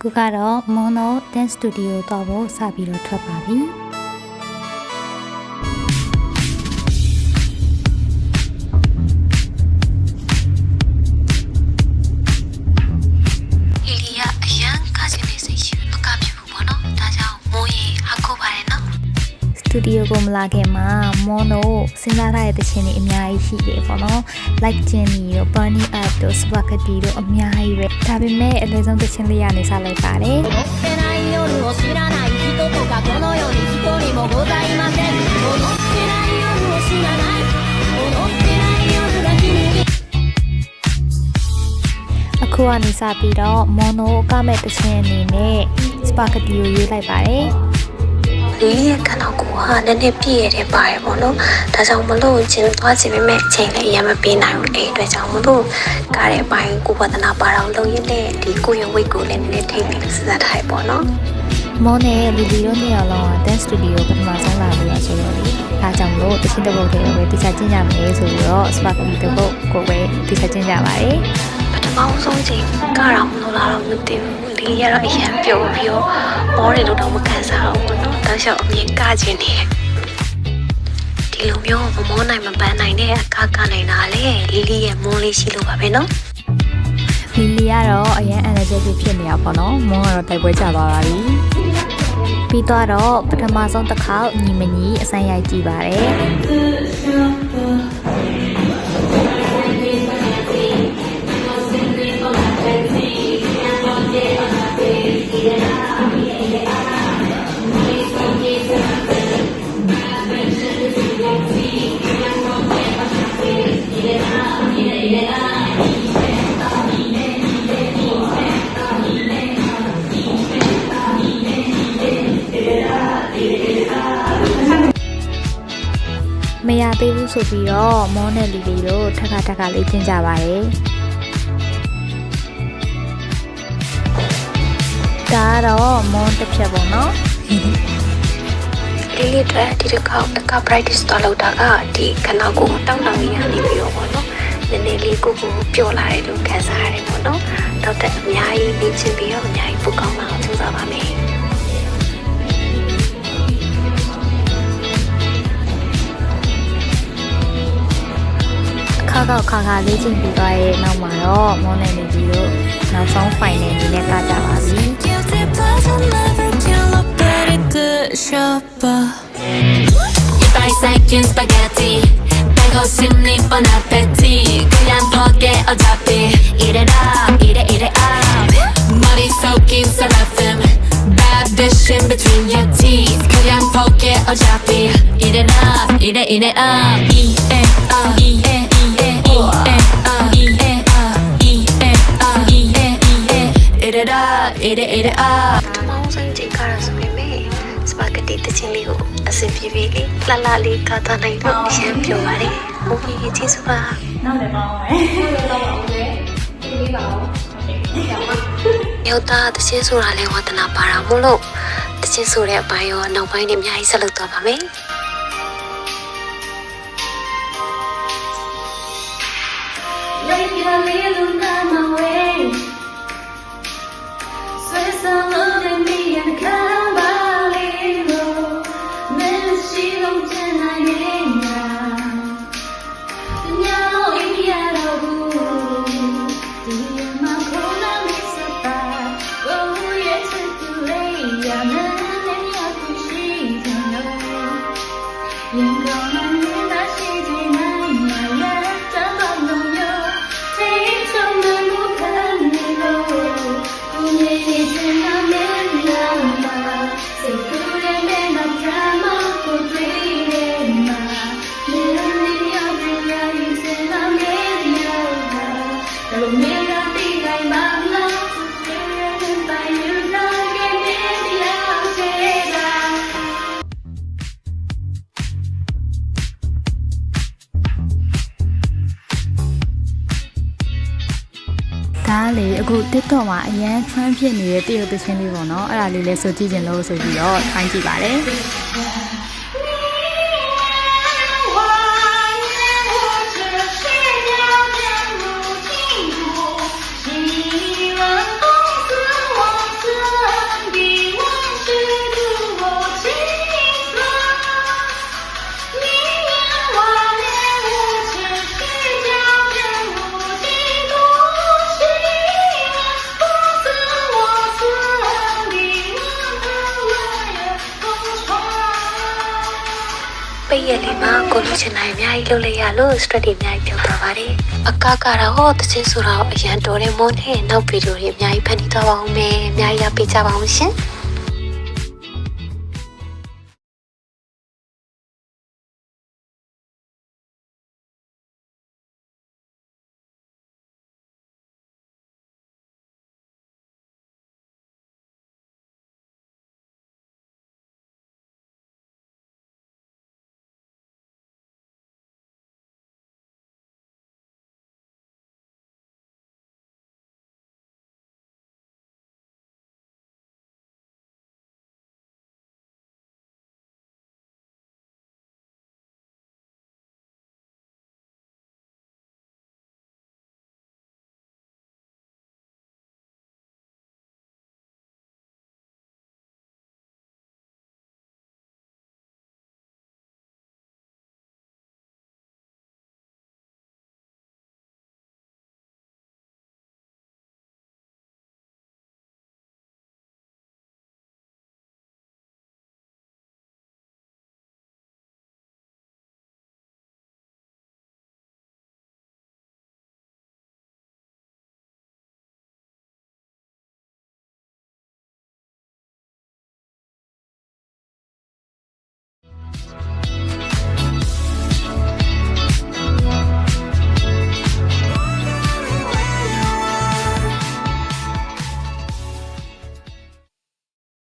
ခုကတော့ Mono Dance Studio တော့ဖို့စပြီးတော့ထွက်ပါပြီစတူဒီယိုကိုမလာခင်မှာ Mono စဉ်းစားထားတဲ့တခြင်းတွေအများကြီးရှိတယ်ပေါ့နော် like Jenny တို့ Bunny Up တို့ Spaghetti တို့အများကြီးပဲဒါပေမဲ့အလဲဆုံးတခြင်းလေးရနေစားလိုက်ပါတယ်အခုကနေစပြီးတော့ Mono ကမဲ့တခြင်းအနေနဲ့ Spaghetti ကိုရွေးလိုက်ပါတယ်လေးရဲ့ခန္ဓာကိုယ်ဟာနည်းနည်းပြည့်ရတဲ့ပါတယ်ပေါ့နော်ဒါကြောင့်မလို့ကျင်းသွားခြင်းပဲအချိန်လည်းအရင်မပေးနိုင်ဘူးအဲ့အတွက်ကြောင့်မလို့ကားတဲ့ပိုင်းကိုပဒနာပါအောင်လုပ်ရင်းနဲ့ဒီကိုရဝိတ်ကိုလည်းနည်းနည်းထိနေလို့စဉ်းစားထားရပေါ့နော်မောနဲ့လီလီတို့နှစ်ယောက်လုံးက dance studio ပထမဆုံးလာလို့ဆိုတော့လေဒါကြောင့်မလို့တချင်းတစ်ပုတ်တည်းပဲတိကျကျင်းကြမယ်ဆိုပြီးတော့ Spaghetti တစ်ပုတ်ကိုပဲတိကျကျင်းကြပါတယ်ပထမဆုံးချိန်ကားတော့မလို့လာတော့မသိဘူးလီရတော့အရင်ပြောပြီးတော့မောတွေတော့မခံစားဘူးပေါ့နော်တောက်လျှောက်အမြင်ကခြင်းနေဒီလိုမျိုးမမောနိုင်မပန်းနိုင်တဲ့အခါကနိုင်တာလေလီလီရဲ့မွန်းလေးရှိလို့ပါပဲနော်လီလီကတော့အရင် energetic ဖြစ်နေတာပေါ့နော်မွန်းကတော့တိုက်ပွဲကျသွားပါပြီပြီးတော့ပထမဆုံးတစ်ခေါက်ညီမညီအဆိုင်ရိုက်ကြည့်ပါတယ်မရသေးဘူးဆိုပြီးတော့မောနဲ့လီလီတို့ထပ်ခါလေးကျင်းကြပါတယ်ဒါတော့မောတစ်ဖြတ်ပေါ့နော်လီလီတို့ဒီတစ်ခေါက် practice တော့လုပ်တာကဒီခဏကိုတောင်းတောင်းရနေပြီးတော့ပေါ့နော်နည်းနည်းလေးကိုပျော်လာတယ်လို့ခံစားရတယ်ပေါ့နော်တော့တဲ့အများကြီးနေချင်ပြီးတော့အများကြီးပိုကောင်းလာအောင်ကြိုးစားပါမယ်ခါလေးချင်းပြီးသွားရဲ့နောက်မှာတော့မောနဲ့လီလီတို့နောက်ဆုံး final အနေနဲ့ကကြပါပြီ Spaghetti, 빼고 싶니 bon appetit 그냥 포개 어차피 Eat it up, eat it up 머릿속인 seraphim Bad dish in between your teeth 그냥 포개 어차피 Eat it up, eat it up Eat it up, eat it up, eat it up, eat it up, eat it up, eat it up တမောင်းဆိုင်ချိန်ကားရဆိုပေမဲ့စပါဂက်တီတချင်းလေးကိုအဆင်ပြေပြေလေးလှလေးကားထားနိုင်တော့ရှင်းပြပါတယ်။โอเคကျေးဇူးပါ။နောက်လည်းကောင်းပါမယ်။နောက်လည်းကောင်းပါအောင်လေ။ဒီလေးပါအောင်။ရောက်တာတချင်းဆိုတာလေးဝါသနာပါတာမို့လို့တချင်းဆိုတဲ့အပိုင်းရောနောက်ပိုင်းတွေအများကြီးဆက်လုပ်သွားပါမယ်။ Like you live on my way So love me and come believe Men she don't deny me now Now my corona makes a bad Oh yes it's too late Yeah man and you could see to know You gonna need that she deny Yeah that's all no you Take some of the can you knowဒါလေအခု TikTok မှာအရန် trend ဖြစ်နေတဲ့တရုတ်သချင်းလေးပေါ့နော်အဲ့ဒါလေးလဲဆိုကြည့်ကြလို့ဆိုပြီးတော့ထိုင်းကြည့်ပါတယ် ချင်နိုင်အများကြီးလုပ်လိုက်ရလို့ stress တွေအများကြီးပြောသွားပါတယ်အကကတော့တချင်းဆိုတော့အရန်တော်တဲ့မွန်းနဲ့နောက်ဗီဒီယိုတွေအများကြီးဖန်တီးသွားပါဦးမယ်အများကြီးရပေးကြပါဦးရှင်